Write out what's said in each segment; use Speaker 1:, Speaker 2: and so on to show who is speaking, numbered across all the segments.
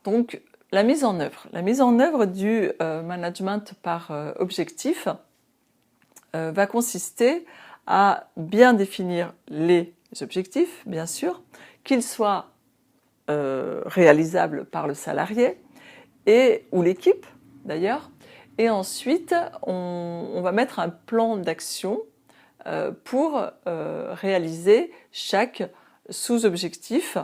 Speaker 1: Donc, la mise en œuvre. La mise en œuvre du management par objectif va consister à bien définir les objectifs, bien sûr, qu'ils soient réalisables par le salarié ou l'équipe d'ailleurs. Et ensuite, on va mettre un plan d'action pour réaliser chaque sous-objectif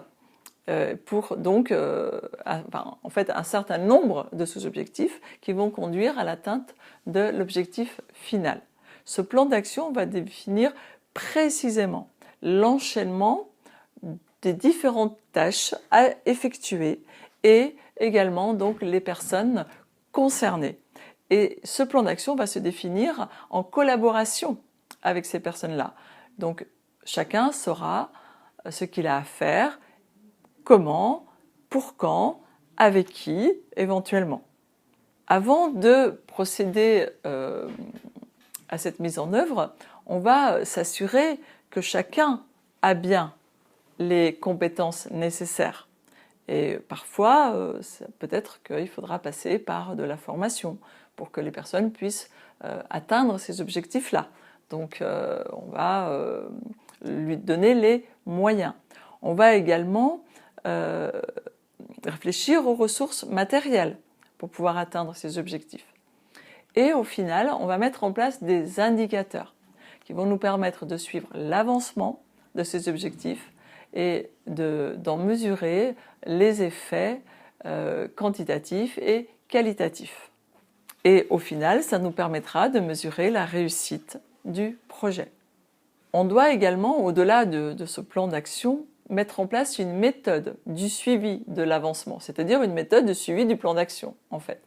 Speaker 1: pour donc en fait un certain nombre de sous-objectifs qui vont conduire à l'atteinte de l'objectif final. Ce plan d'action va définir précisément l'enchaînement des différentes tâches à effectuer et également donc les personnes concernées. Et ce plan d'action va se définir en collaboration avec ces personnes-là. Donc chacun saura ce qu'il a à faire, comment, pour quand, avec qui, éventuellement. Avant de procéder à cette mise en œuvre, on va s'assurer que chacun a bien les compétences nécessaires. Et parfois, peut-être qu'il faudra passer par de la formation pour que les personnes puissent atteindre ces objectifs-là. Donc, on va lui donner les moyens. On va également réfléchir aux ressources matérielles pour pouvoir atteindre ces objectifs. Et au final, on va mettre en place des indicateurs qui vont nous permettre de suivre l'avancement de ces objectifs et d'en mesurer les effets quantitatifs et qualitatifs. Et au final, ça nous permettra de mesurer la réussite du projet. On doit également, au-delà de ce plan d'action, mettre en place une méthode du suivi de l'avancement, c'est-à-dire une méthode de suivi du plan d'action, en fait.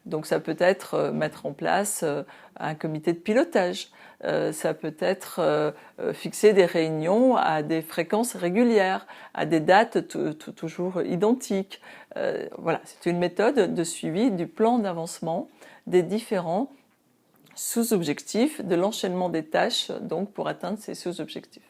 Speaker 1: Donc ça peut être mettre en place un comité de pilotage, ça peut être fixer des réunions à des fréquences régulières, à des dates toujours identiques. Voilà, c'est une méthode de suivi du plan d'avancement des différents sous-objectifs, de l'enchaînement des tâches donc pour atteindre ces sous-objectifs.